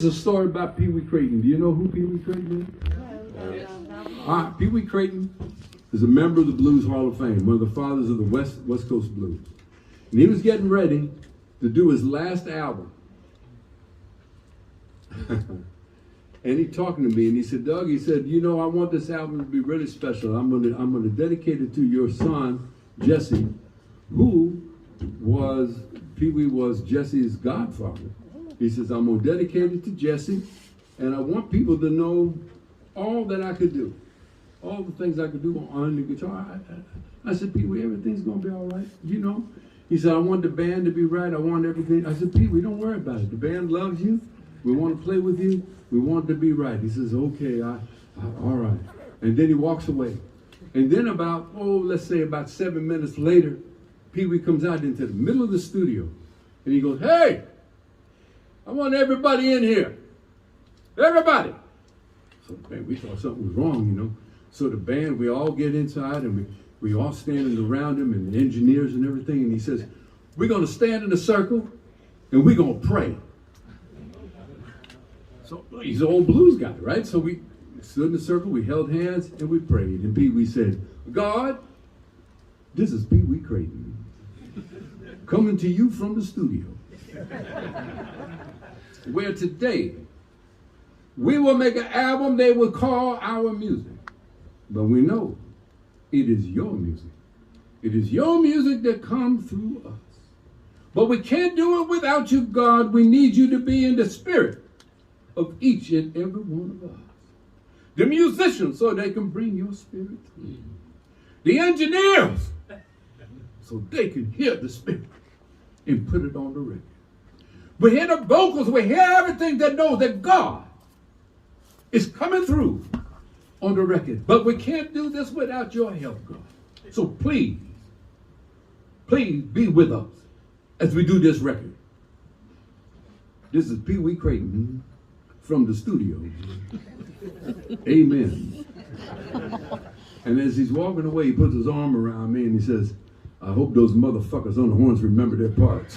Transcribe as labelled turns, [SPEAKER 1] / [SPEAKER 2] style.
[SPEAKER 1] There's a story about Pee Wee Crayton. Do you know who Pee Wee Crayton is? All right, Pee Wee Crayton is a member of the Blues Hall of Fame, one of the fathers of the West Coast Blues. And he was getting ready to do his last album. And he talking to me and he said, Doug, he said, you know, I want this album to be really special. I'm gonna dedicate it to your son, Jesse, who was, Pee Wee was Jesse's godfather. He says, I'm going to dedicate it to Jesse, and I want people to know all that I could do, all the things I could do on the guitar. I said, Pee Wee, everything's going to be all right, you know? He said, I want the band to be right. I want everything. I said, Pee Wee, don't worry about it. The band loves you. We want to play with you. We want it to be right. He says, okay, all right. And then he walks away. And then let's say about 7 minutes later, Pee Wee comes out into the middle of the studio, and he goes, hey! I want everybody in here. Everybody. So man, we thought something was wrong, you know. So the band, we all get inside and we all standing around him and the engineers and everything. And he says, we're going to stand in a circle and we're going to pray. So he's an old blues guy, right? So we stood in a circle, we held hands and we prayed. And Pee Wee said, God, this is Pee Wee Crayton coming to you from the studio. Where today we will make an album they will call our music. But we know it is your music. It is your music that comes through us. But we can't do it without you, God. We need you to be in the spirit of each and every one of us. The musicians, so they can bring your spirit through. The engineers, so they can hear the spirit and put it on the record. We hear the vocals, we hear everything that knows that God is coming through on the record. But we can't do this without your help, God. So please be with us as we do this record. This is Pee Wee Crayton from the studio. Amen. And as he's walking away, he puts his arm around me and he says, I hope those motherfuckers on the horns remember their parts.